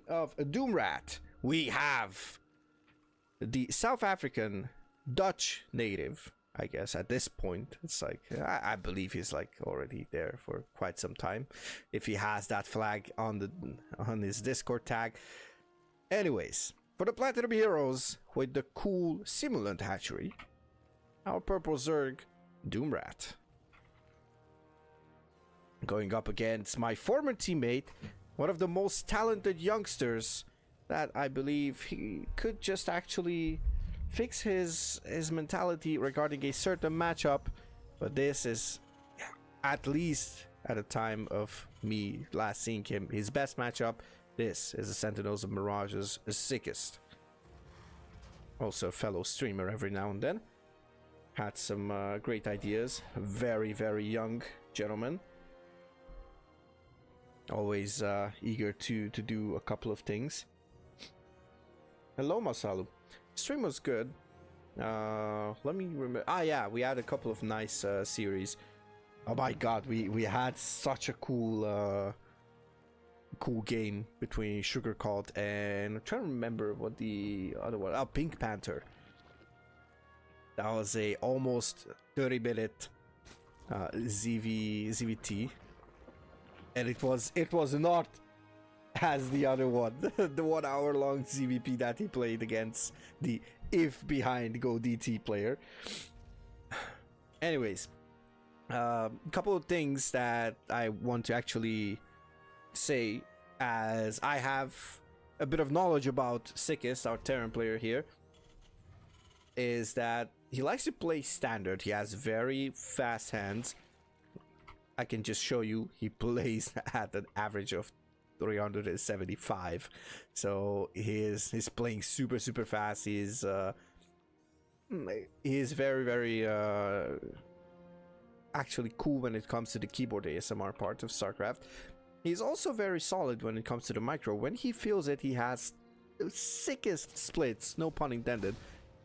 of Doomrat, we have the South African Dutch native. I guess at this point, it's like, I believe he's like already there for quite some time, if he has that flag on his Discord tag. Anyways, for the Platinum Heroes with the cool Simulant Hatchery, our Purple Zerg Doomrat. Going up against my former teammate, one of the most talented youngsters that I believe he could just actually fix his mentality regarding a certain matchup. But this is, at least at the time of me last seeing him, his best matchup. This is the Sentinels of Mirage's sickest. Also a fellow streamer every now and then. Had some great ideas. Very, very young gentleman. Always eager to do a couple of things. Hello, Masalu. Stream was good. Let me remember. Ah, yeah, we had a couple of nice series. Oh my god, we had such a cool game between Sugar Cult and I'm trying to remember what the other one. Oh, Pink Panther. That was a almost 30-minute ZVT, and it was not as the other one, the 1 hour long ZVP that he played against the if behind go DT player. Anyways, a couple of things that I want to actually say, as I have a bit of knowledge about Sickest, our Terran player here, is that he likes to play standard. He has very fast hands. I can just show you, he plays at an average of 375, so he's playing super fast. He's very actually cool when it comes to the keyboard ASMR part of Starcraft. He's also very solid when it comes to the micro. When he feels it, he has the sickest splits, no pun intended.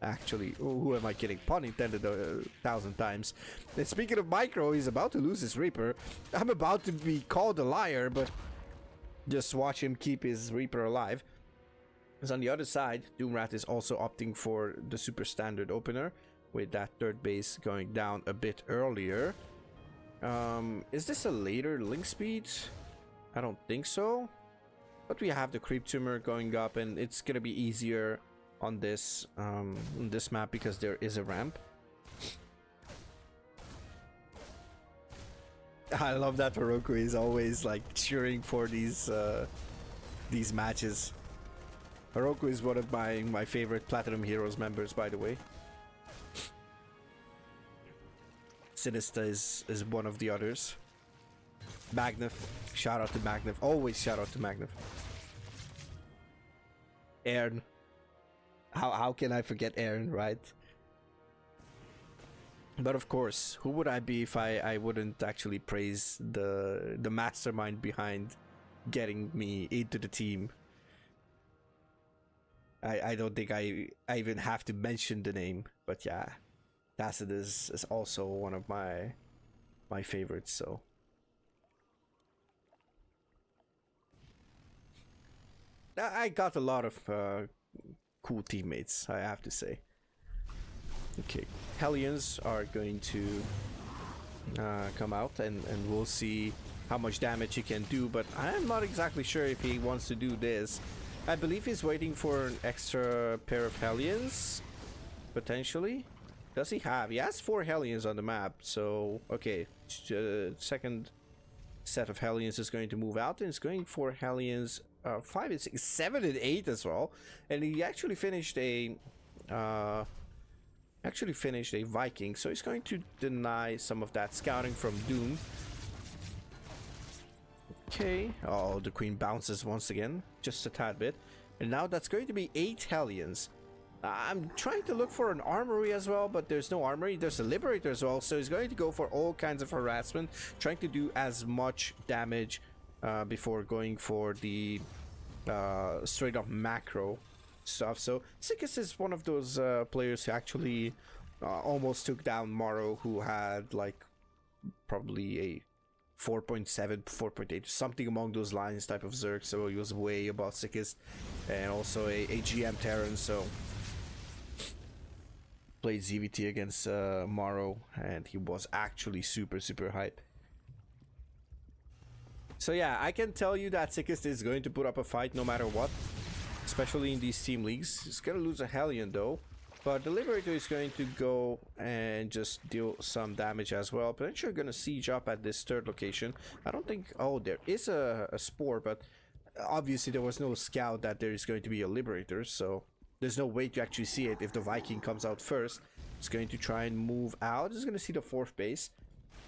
Actually, who am I kidding? Pun intended 1,000 times. And speaking of micro, he's about to lose his Reaper. I'm about to be called a liar, but just watch him keep his Reaper alive. Because on the other side, Doomrat is also opting for the super standard opener, with that third base going down a bit earlier. Is this a later link speed? I don't think so. But we have the Creep Tumor going up, and it's gonna be easier on this map because there is a ramp. I love that Heroku is always like cheering for these matches. Heroku is one of my favorite Platinum Heroes members, by the way. Sinister is one of the others. Magnif, shout out to Magnif. Always shout out to Magnif. Aaron. How can I forget Aaron, right? But of course, who would I be if I wouldn't actually praise the mastermind behind getting me into the team? I don't think I even have to mention the name, but yeah, Tacit is also one of my favorites, so. I got a lot of cool teammates, I have to say. Okay, Hellions are going to come out, and we'll see how much damage he can do, but I'm not exactly sure if he wants to do this. I believe he's waiting for an extra pair of Hellions, potentially. Does he have? He has 4 Hellions on the map, so okay. Second set of Hellions is going to move out, and it's going for Hellions 5 and 6, 7 and 8 as well. And he actually finished a Viking, so he's going to deny some of that scouting from Doom. Okay, oh, the Queen bounces once again, just a tad bit, and now that's going to be 8 Hellions. I'm trying to look for an armory as well, but there's no armory. There's a Liberator as well, so he's going to go for all kinds of harassment, trying to do as much damage before going for the straight up macro stuff. So Sickest is one of those players who actually almost took down Morrow, who had like probably a 4.7, 4.8, something among those lines type of Zerg. So he was way above sickest, and also a GM Terran. So played ZVT against Morrow, and he was actually super hype. So yeah, I can tell you that sickest is going to put up a fight no matter what, especially in these team leagues. He's gonna lose a Hellion though, but the Liberator is going to go and just deal some damage as well. Potentially gonna siege up at this third location. I don't think... Oh, there is a Spore, but obviously there was no scout that there is going to be a Liberator, so there's no way to actually see it. If the Viking comes out first, it's going to try and move out. It's gonna see the 4th base.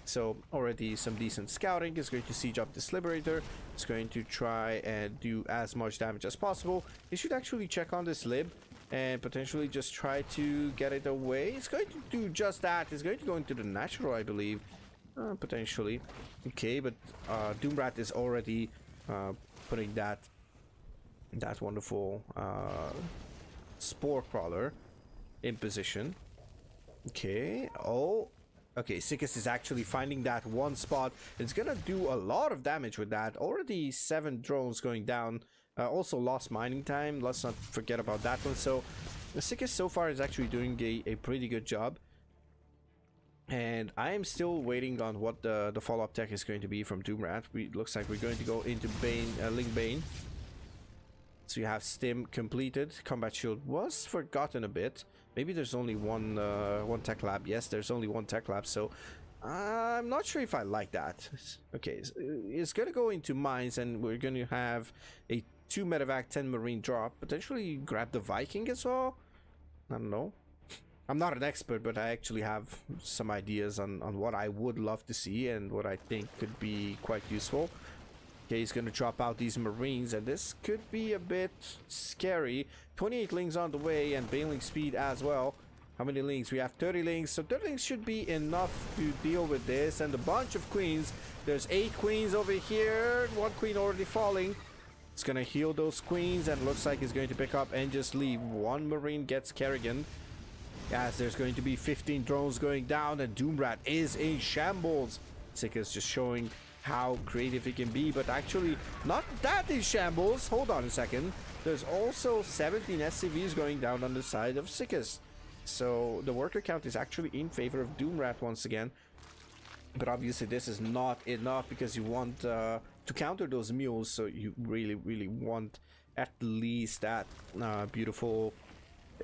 So already some decent scouting. Is going to siege up this Liberator. It's going to try and do as much damage as possible. He should actually check on this Lib and potentially just try to get it away. It's going to do just that. It's going to go into the natural, I believe. Potentially. Okay, but Doomrat is already putting that wonderful Spore Crawler in position. Okay. Oh. Okay, Sickest is actually finding that one spot. It's gonna do a lot of damage with that. Already 7 drones going down. Also lost mining time. Let's not forget about that one. So the Sickest so far is actually doing a pretty good job. And I am still waiting on what the follow-up tech is going to be from Doomrat. Looks like we're going to go into Bane, Link Bane. So you have Stim completed. Combat Shield was forgotten a bit. Maybe there's only one tech lab. Yes, there's only one tech lab. So I'm not sure if I like that. Okay, it's gonna go into mines, and we're gonna have a 2 medevac 10 marine drop. Potentially grab the Viking as well. I don't know. I'm not an expert, but I actually have some ideas on what I would love to see and what I think could be quite useful. Okay, he's gonna drop out these marines, and this could be a bit scary. 28 links on the way, and Baneling speed as well. How many links? We have 30 links, so 30 links should be enough to deal with this. And a bunch of queens. There's 8 queens over here. 1 queen already falling. It's gonna heal those queens, and looks like he's going to pick up and just leave. 1 marine gets Kerrigan. As there's going to be 15 drones going down, and Doomrat is in shambles. Sickest just showing how creative he can be, but actually not that in shambles. Hold on a second. There's also 17 SCVs going down on the side of Sickest. So the worker count is actually in favor of Doomrat once again. But obviously this is not enough, because you want to counter those mules, so you really want at least that beautiful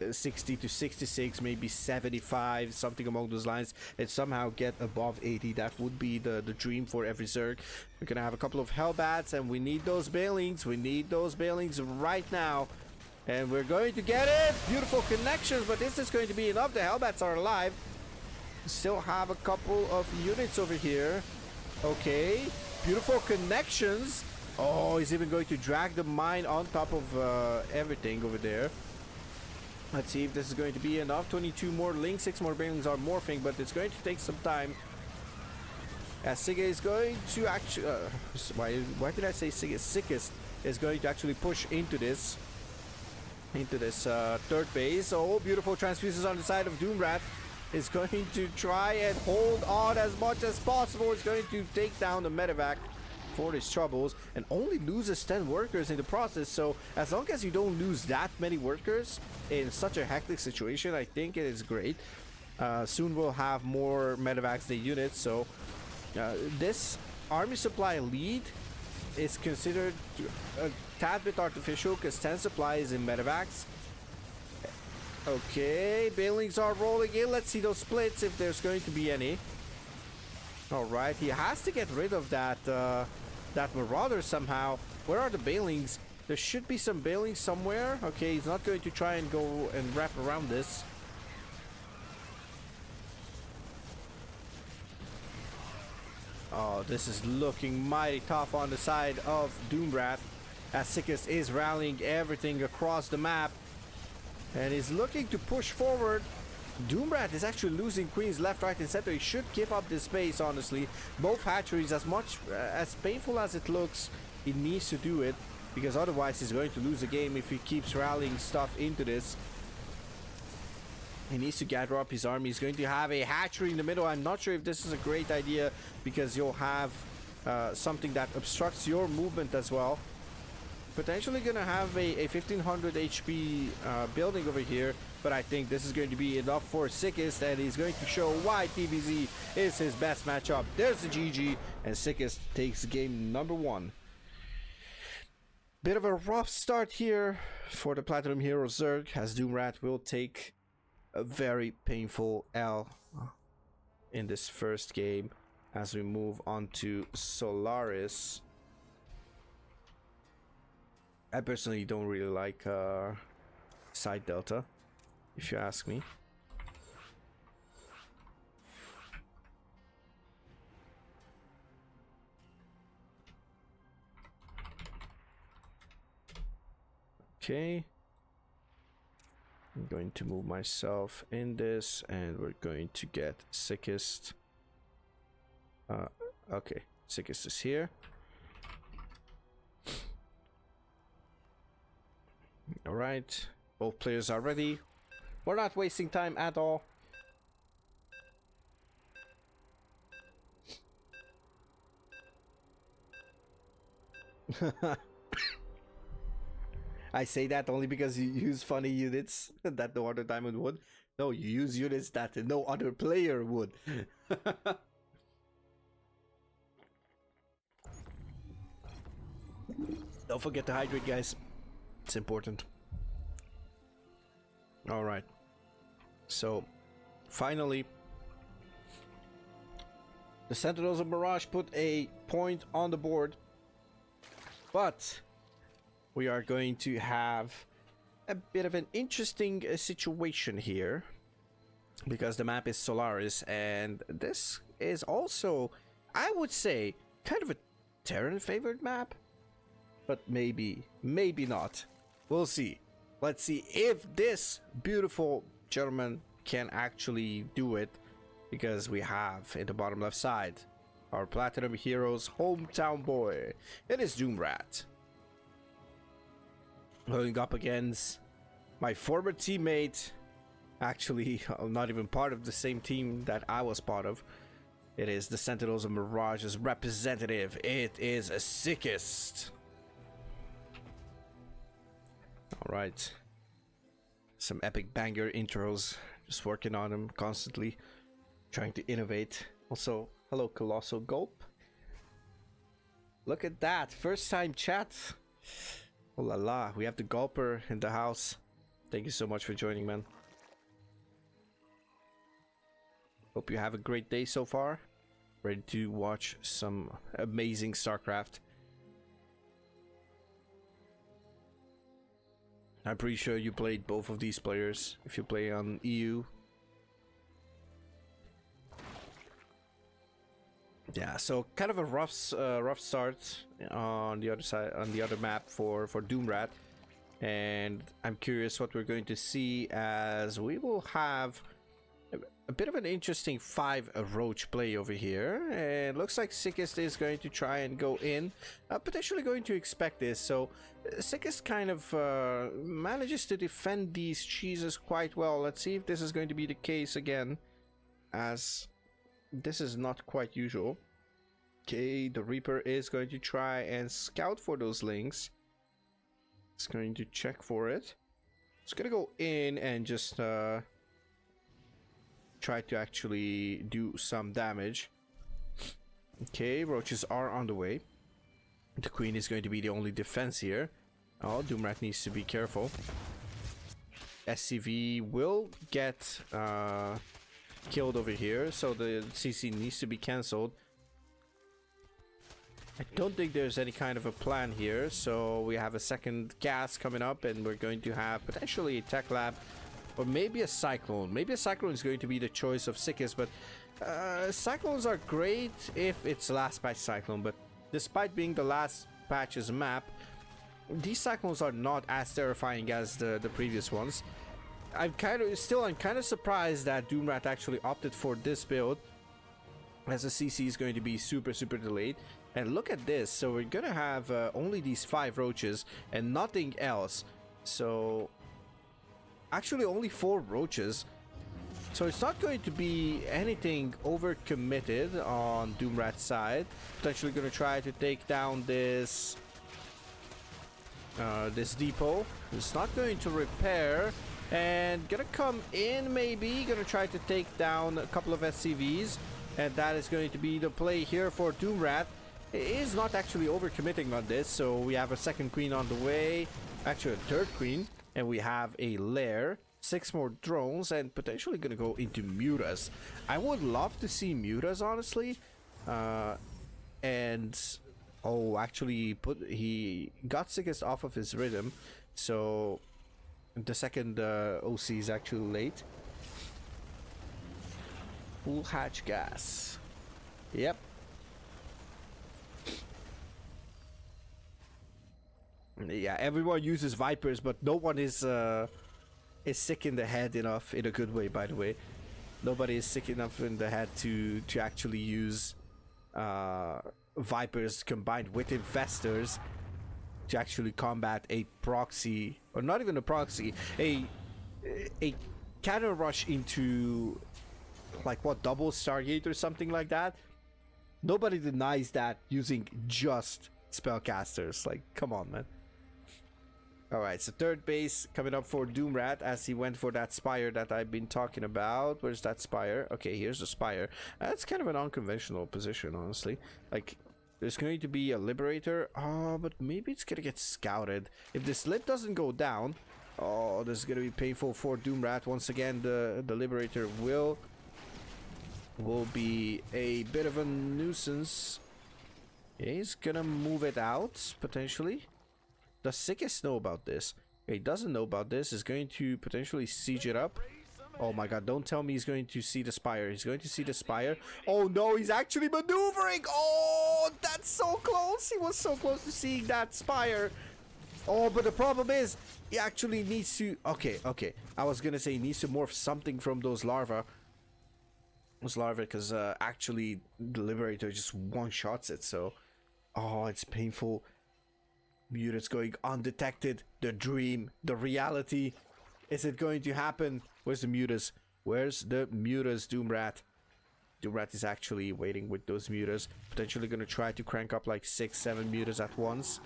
60 to 66, maybe 75, something along those lines, and somehow get above 80. That would be the dream for every Zerg. We're gonna have a couple of Hellbats, and we need those Balings. We need those Balings right now, and we're going to get it. Beautiful connections, but this is going to be enough. The Hellbats are alive. Still have a couple of units over here. Okay, beautiful connections. Oh, he's even going to drag the mine on top of everything over there. Let's see if this is going to be enough. 22 more links, 6 more Banelings are morphing, but it's going to take some time. As Sigga is going to actually... why did I say Sigga? Sickest is going to actually push into this third base. Oh, beautiful transfuses on the side of Doomrat. Is going to try and hold on as much as possible. It's going to take down the medevac for his troubles, and only loses 10 workers in the process. So as long as you don't lose that many workers in such a hectic situation, I think it is great. Soon we'll have more medevacs than units, so this army supply lead is considered a tad bit artificial, because 10 supplies in medevacs. Okay, Banelings are rolling in. Let's see those splits, if there's going to be any. Alright, he has to get rid of that that Marauder somehow. Where are the Banelings? There should be some Banelings somewhere. Okay, he's not going to try and go and wrap around this. Oh, this is looking mighty tough on the side of Doomrat, as Sickest is rallying everything across the map and is looking to push forward. Doomrat is actually losing queens left, right, and center. He should give up this space, honestly. Both hatcheries, as much as painful as it looks, he needs to do it, because otherwise he's going to lose the game if he keeps rallying stuff into this. He needs to gather up his army. He's going to have a hatchery in the middle. I'm not sure if this is a great idea, because you'll have something that obstructs your movement as well. Potentially gonna have a 1500 HP building over here, but I think this is going to be enough for Sickest, and he's going to show why TVZ is his best matchup. There's the GG, and Sickest takes game number 1. Bit of a rough start here for the Platinum Hero Zerg, as Doomrat will take a very painful L in this first game as we move on to Solaris. I personally don't really like side delta, if you ask me. Okay. I'm going to move myself in this, and we're going to get Sickest. Okay, Sickest is here. Alright, both players are ready. We're not wasting time at all. I say that only because you use funny units that no other diamond would. No, you use units that no other player would. Don't forget to hydrate, guys. It's important. Alright. So, finally, the Sentinels of Mirage put a point on the board. But we are going to have a bit of an interesting situation here, because the map is Solaris, and this is also, I would say, kind of a Terran favored map. But maybe not. We'll see. Let's see if this beautiful gentleman can actually do it, because we have in the bottom left side our Platinum Heroes hometown boy. It is Doomrat, going up against my former teammate. Actually, not even part of the same team that I was part of. It is the Sentinels of Mirage's representative. It is a Sickest. Alright, some epic banger intros, just working on them constantly, trying to innovate. Also, hello Colossal Gulp. Look at that, first time chat. Oh la la, we have the Gulper in the house. Thank you so much for joining, man. Hope you have a great day so far. Ready to watch some amazing Starcraft. I'm pretty sure you played both of these players if you play on EU. Yeah, so kind of a rough start on the other side, on the other map for Doomrat, and I'm curious what we're going to see, as we will have a bit of an interesting 5 roach play over here, and looks like Sickest is going to try and go in, potentially going to expect this. So Sickest kind of manages to defend these cheeses quite well. Let's see if this is going to be the case again, as this is not quite usual. Okay, the Reaper is going to try and scout for those links. It's going to check for it. It's gonna go in and just try to actually do some damage. Okay, roaches are on the way. The Queen is going to be the only defense here. Oh, Doomrat needs to be careful. SCV will get killed over here, so the CC needs to be cancelled. I don't think there's any kind of a plan here, so we have a second gas coming up, and we're going to have potentially a tech lab, or maybe a cyclone. Maybe a cyclone is going to be the choice of Sickest, but cyclones are great if it's last patch cyclone, but despite being the last patch's map, these cyclones are not as terrifying as the previous ones. I'm kind of surprised that Doomrat actually opted for this build, as the CC is going to be super delayed. And look at this, so we're gonna have only these 5 roaches and nothing else. So actually only 4 roaches. So it's not going to be anything overcommitted on Doomrat's side. Potentially going to try to take down this this depot. It's not going to repair and gonna come in, maybe gonna try to take down a couple of SCVs, and that is going to be the play here for Doomrat. He is not actually overcommitting on this, so we have a second queen on the way, actually a third queen, and we have a lair, 6 more drones, and potentially gonna go into mutas. I would love to see mutas, honestly. And oh, actually he got sickest off of his rhythm, so the second OC is actually late. Full hatch gas. Yep. Yeah, everyone uses Vipers, but no one is sick in the head enough, in a good way, by the way. Nobody is sick enough in the head to actually use Vipers combined with Infestors to actually combat a proxy, or not even a proxy, a cannon rush into, like, what, double Stargate or something like that. Nobody denies that using just spellcasters. Like, come on, man. Alright, so third base coming up for Doomrat as he went for that Spire that I've been talking about. Where's that Spire? Okay, here's the Spire. That's kind of an unconventional position, honestly. Like, there's going to be a Liberator. Oh, but maybe it's going to get scouted. If this lid doesn't go down, oh, this is going to be painful for Doomrat. Once again, the Liberator will be a bit of a nuisance. Yeah, he's going to move it out, potentially. Does Sickest know about this? He doesn't know about this. He's going to potentially siege it up. Oh my god, don't tell me he's going to see the Spire. He's going to see the Spire. Oh no, he's actually maneuvering. Oh, that's so close. He was so close to seeing that Spire. Oh, but the problem is, he actually needs to... Okay. I was going to say he needs to morph something from those larvae. Those larvae, because actually the Liberator just one-shots it, so... Oh, it's painful. Mutas going undetected. The dream, the reality. Is it going to happen? Where's the mutas? Where's the mutas, Doomrat? Doomrat is actually waiting with those mutas. Potentially going to try to crank up like 6-7 mutas at once.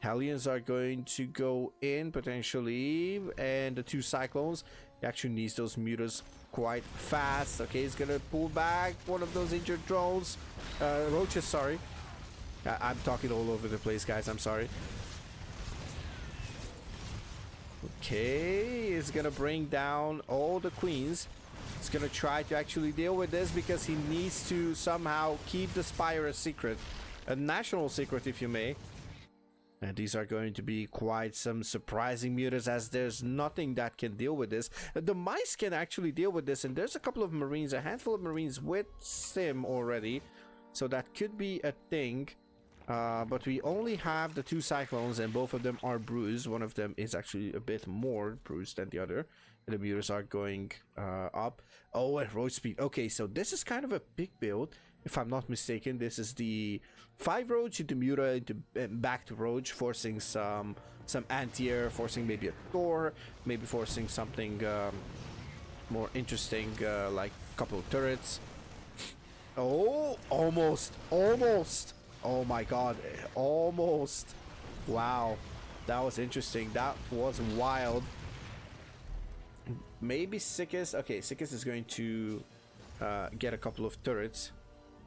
Hellions are going to go in potentially. And the 2 Cyclones. He actually needs those mutas quite fast. Okay, he's going to pull back one of those injured drones. Roaches, sorry. I'm talking all over the place, guys. I'm sorry. Okay, he's gonna bring down all the queens. He's gonna try to actually deal with this because he needs to somehow keep the Spire a secret. A national secret, if you may. And these are going to be quite some surprising mutas, as there's nothing that can deal with this. The mice can actually deal with this, and there's a couple of Marines, a handful of Marines with Sim already. So that could be a thing. But we only have the 2 Cyclones, and both of them are bruised. One of them is actually a bit more bruised than the other. And the mutas are going up. Oh, and Roach Speed. Okay, so this is kind of a big build, if I'm not mistaken. This is the 5 Roach into Muta, into back to Roach, forcing some anti-air, forcing maybe a Thor, maybe forcing something more interesting, like a couple of turrets. Oh, almost. Oh my god, almost. Wow, that was interesting. That was wild. Maybe Sickest. Okay, Sickest is going to get a couple of turrets.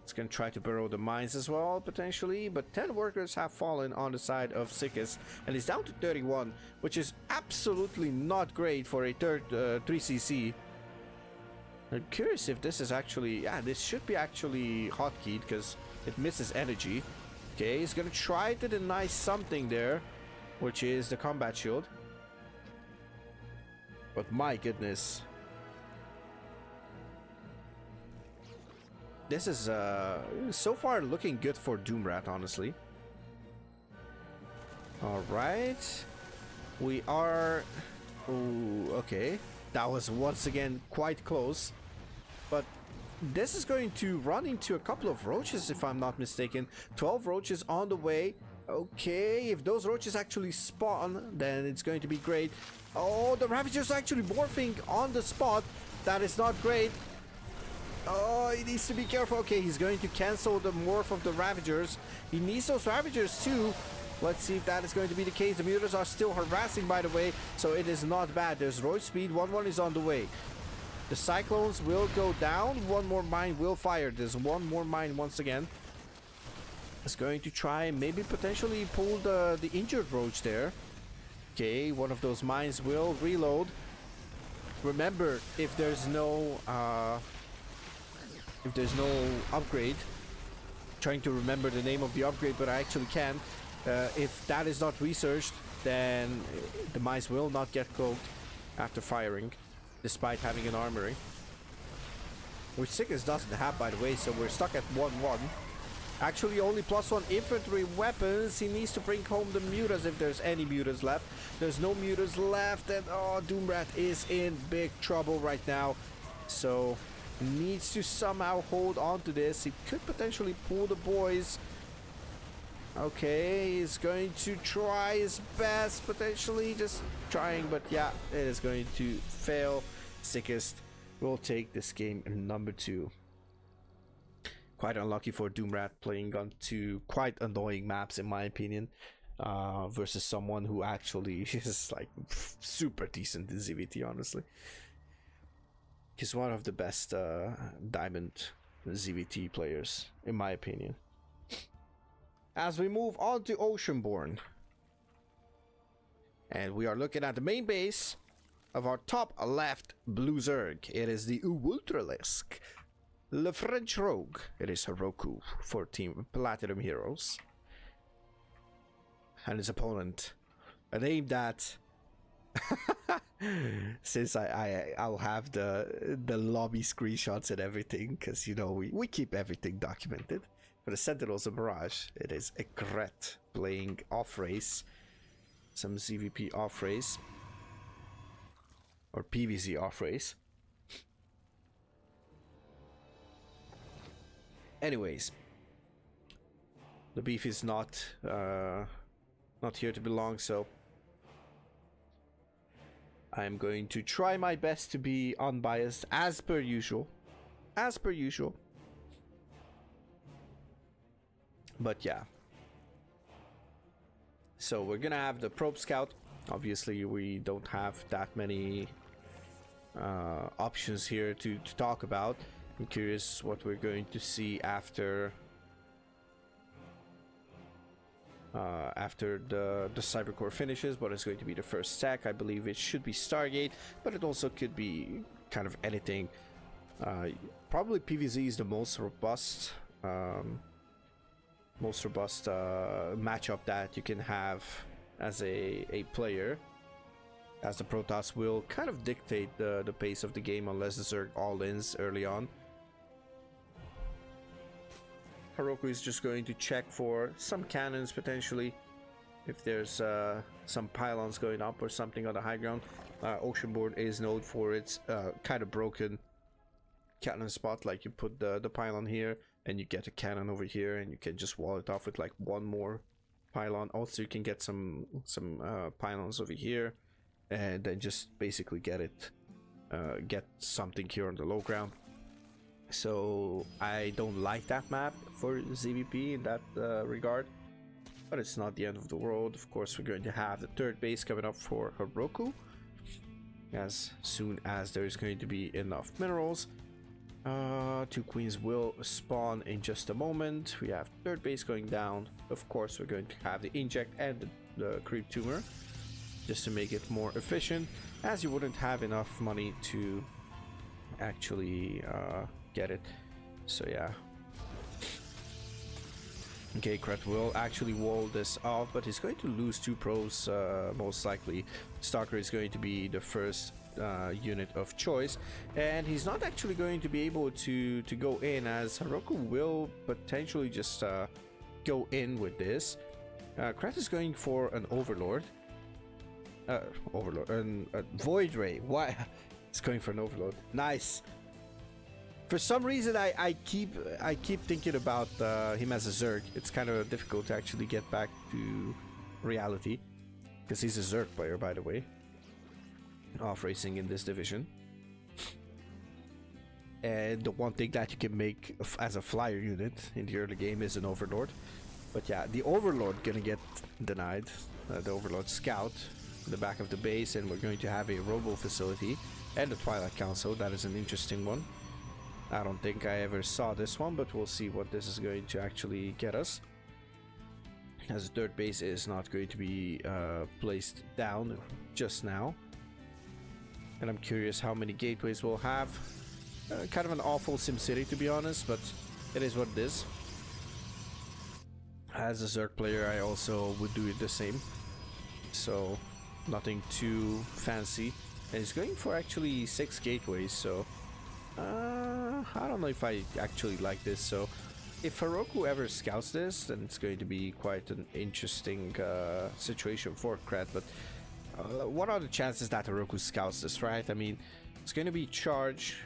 It's going to try to burrow the mines as well, potentially. But 10 workers have fallen on the side of Sickest, and he's down to 31, which is absolutely not great for a 3cc. I'm curious if this is actually... Yeah, this should be actually hotkeyed, because it misses energy. Okay, he's gonna try to deny something there, which is the combat shield. But my goodness. This is so far looking good for Doomrat, honestly. Alright. We are... Ooh, okay. That was once again quite close. But this is going to run into a couple of roaches, if I'm not mistaken. 12 roaches on the way. Okay, if those roaches actually spawn, then it's going to be great. Oh, the Ravagers are actually morphing on the spot. That is not great. Oh, he needs to be careful. Okay, he's going to cancel the morph of the Ravagers. He needs those Ravagers too. Let's see if that is going to be the case. The Mutas are still harassing, by the way, so it is not bad. There's Roid Speed. 1-1 is on the way. The Cyclones will go down. One more mine will fire. There's one more mine once again. It's going to try maybe potentially pull the injured Roach there. Okay, one of those mines will reload. Remember, if there's no upgrade, trying to remember the name of the upgrade, but I actually can. If that is not researched, then the mines will not get cloaked after firing, despite having an armory. Which Sickest doesn't have, by the way, so we're stuck at 1-1. Actually, only +1 infantry weapons. He needs to bring home the mutas if there's any mutas left. There's no mutas left, and oh, Doomrat is in big trouble right now. So, needs to somehow hold on to this. He could potentially pull the boys. Okay, he's going to try his best, potentially just trying, but yeah, it is going to fail. Sickest will take this game in number 2. Quite unlucky for Doomrat, playing on 2 quite annoying maps in my opinion, versus someone who actually is like super decent in ZVT, honestly. He's one of the best diamond ZVT players in my opinion. As we move on to Oceanborn, and we are looking at the main base of our top left blue Zerg. It is the Ultralisk, Le French Rogue. It is Heroku for Team Platinum Heroes. And his opponent, a name that since I'll have the lobby screenshots and everything, because you know we keep everything documented. For the Sentinels of Mirage, it is Egret playing off race, some ZVP off race, or PVZ off race. Anyways, the beef is not here to belong, so I'm going to try my best to be unbiased as per usual. But yeah. So we're gonna have the Probe Scout. Obviously, we don't have that many options here to talk about. I'm curious what we're going to see after the Cybercore finishes. What is going to be the first stack? I believe it should be Stargate, but it also could be kind of anything. Probably PVZ is the most robust matchup that you can have as a player, as the Protoss will kind of dictate the pace of the game unless the Zerg all-ins early on. Heroku is just going to check for some cannons potentially, if there's some pylons going up or something on the high ground. Oceanborn is known for its kind of broken cannon spot, like you put the pylon here and you get a cannon over here and you can just wall it off with like one more pylon. Also you can get some pylons over here and then just basically get something here on the low ground. So I don't like that map for ZVP in that regard, but it's not the end of the world. Of course, we're going to have the third base coming up for Heroku as soon as there's going to be enough minerals. 2 queens will spawn in just a moment. We have third base going down. Of course, we're going to have the inject and the creep tumor just to make it more efficient, as you wouldn't have enough money to actually get it. So yeah. Okay, Kret will actually wall this off, but he's going to lose 2 pros most likely. Stalker is going to be the first unit of choice, and he's not actually going to be able to go in, as Heroku will potentially just go in with this. Kret is going for an Overlord. Void Ray. Why? It's going for an Overlord. Nice. For some reason, I keep thinking about him as a Zerg. It's kind of difficult to actually get back to reality, because he's a Zerg player, by the way, off racing in this division. And the one thing that you can make as a flyer unit in the early game is an Overlord. But yeah, the Overlord gonna get denied. The Overlord Scout in the back of the base, and we're going to have a Robo facility and the Twilight Council. That is an interesting one. I don't think I ever saw this one, but we'll see what this is going to actually get us. As the third base is not going to be placed down just now. And I'm curious how many gateways we'll have. Kind of an awful SimCity, to be honest, but it is what it is. As a Zerg player, I also would do it the same. So, nothing too fancy. And he's going for actually 6 gateways, so... I don't know if I actually like this, so... If Heroku ever scouts this, then it's going to be quite an interesting situation for Kret, but... what are the chances that Heroku scouts this, right? I mean, it's going to be charge...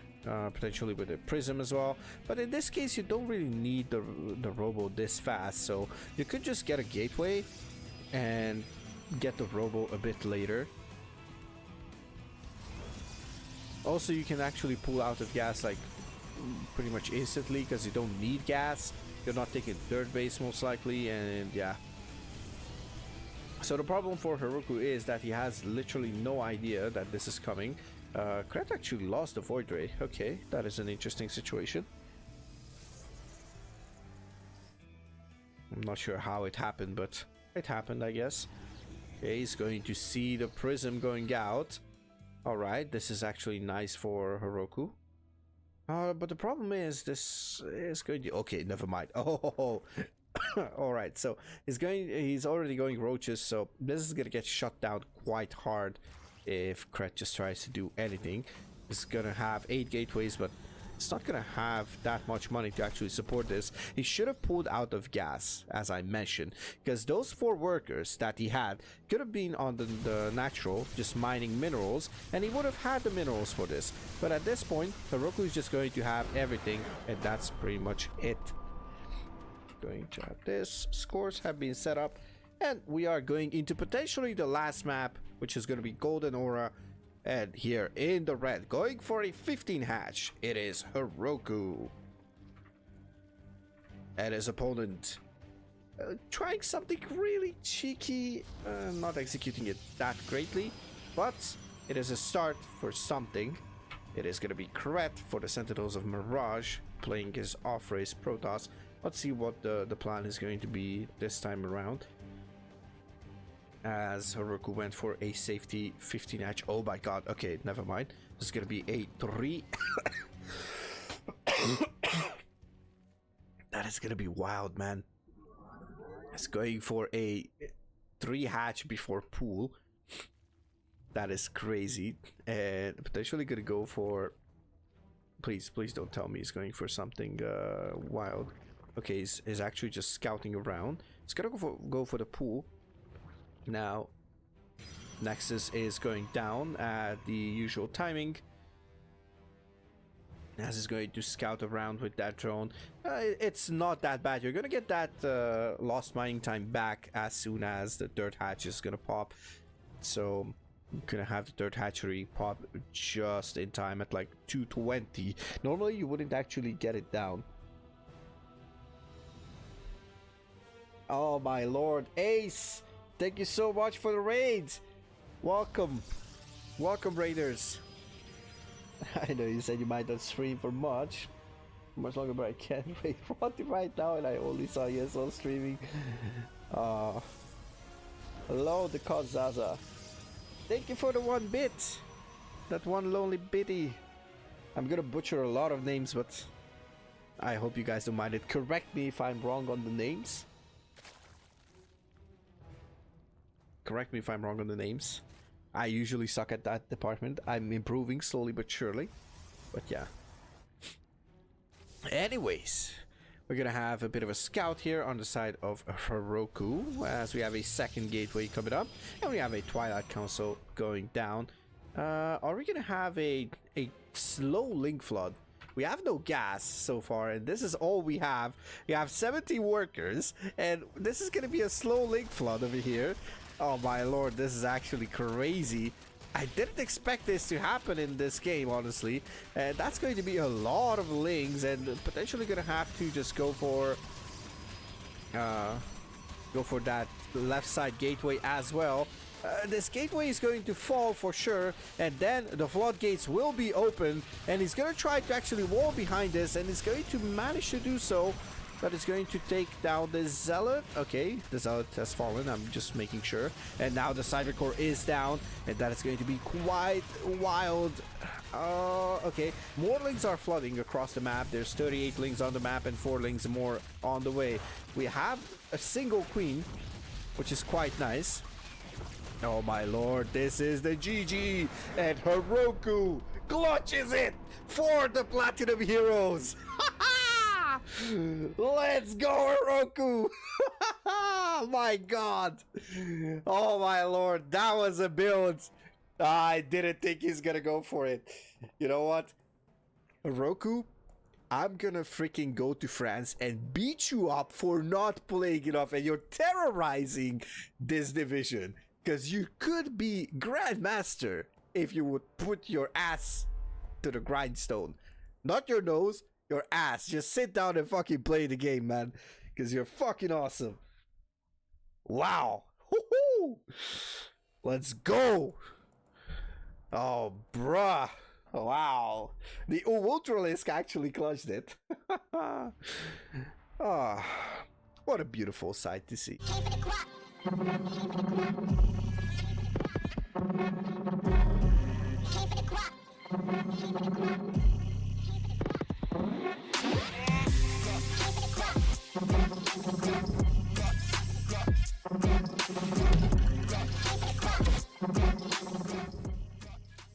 potentially with a prism as well, but in this case you don't really need the robo this fast, so you could just get a gateway and get the robo a bit later. Also, you can actually pull out of gas like pretty much instantly because you don't need gas. You're not taking third base most likely, and yeah. So the problem for Heroku is that he has literally no idea that this is coming. Kret actually lost the Void Ray. Okay, that is an interesting situation. I'm not sure how it happened, but it happened, I guess. Okay, he's going to see the Prism going out. Alright, this is actually nice for Heroku. But the problem is, this is going to... Okay, never mind. Oh, alright, so he's already going roaches, so this is gonna get shut down quite hard. If Kret just tries to do anything. It's gonna have 8 gateways, but it's not gonna have that much money to actually support this. He should have pulled out of gas, as I mentioned, because those 4 workers that he had could have been on the natural, just mining minerals, and he would have had the minerals for this. But at this point, Heroku is just going to have everything, and that's pretty much it. Going to have this. Scores have been set up. And we are going into potentially the last map, which is going to be Golden Aura. And here in the red, going for a 15 hatch, it is Heroku. And his opponent trying something really cheeky, not executing it that greatly, but it is a start for something. It is going to be Kret for the Sentinels of Mirage, playing his off-race Protoss. Let's see what the plan is going to be this time around. As Heroku went for a safety 15 hatch. Oh my god, okay, never mind. This is gonna be a 3. That is gonna be wild, man. It's going for a 3 hatch before pool. That is crazy. And potentially gonna go for... Please don't tell me he's going for something wild. Okay, he's actually just scouting around. He's gonna go for the pool. Now, Nexus is going down at the usual timing. As he's going to scout around with that drone. It's not that bad. You're going to get that lost mining time back as soon as the third hatch is going to pop. So, I'm going to have the third hatchery pop just in time at like 220. Normally, you wouldn't actually get it down. Oh my lord, Ace! Thank you so much for the raids. Welcome. Welcome, raiders. I know you said you might not stream for much longer, but I can't wait for it right now, and I only saw ESL streaming. Hello, the Zaza. Thank you for the 1 bit. That one lonely bitty. I'm gonna butcher a lot of names, but I hope you guys don't mind it. Correct me if I'm wrong on the names. Correct me if I'm wrong on the names. I usually suck at that department. I'm improving slowly but surely. But yeah. Anyways, we're gonna have a bit of a scout here on the side of Heroku, as we have a second gateway coming up, and we have a Twilight Council going down. Are we gonna have a slow link flood? We have no gas so far, and this is all we have. We have 70 workers, and this is gonna be a slow link flood over here. Oh my lord, this is actually crazy. I didn't expect this to happen in this game, honestly. And that's going to be a lot of lings, and potentially gonna have to just go for that left side gateway as well. This gateway is going to fall for sure, and then the floodgates will be open, and he's going to try to actually wall behind this, and he's going to manage to do so, but it's going to take down the zealot. Okay, the zealot has fallen, I'm just making sure, and now the cyber core is down, and that is going to be quite wild. Okay, more lings are flooding across the map. There's 38 lings on the map and 4 lings more on the way. We have a single queen, which is quite nice. Oh my lord, this is the GG, and Heroku clutches it for the Platinum Heroes. Let's go, Heroku. My god. Oh my lord, that was a build. I didn't think he's gonna go for it. You know what, Heroku, I'm gonna freaking go to France and beat you up for not playing enough, and you're terrorizing this division. Because you could be Grandmaster if you would put your ass to the grindstone. Not your nose, your ass. Just sit down and fucking play the game, man. Because you're fucking awesome. Wow. Woohoo! Let's go. Oh, bruh. Wow. The Ultralisk actually clutched it. Ah, what a beautiful sight to see.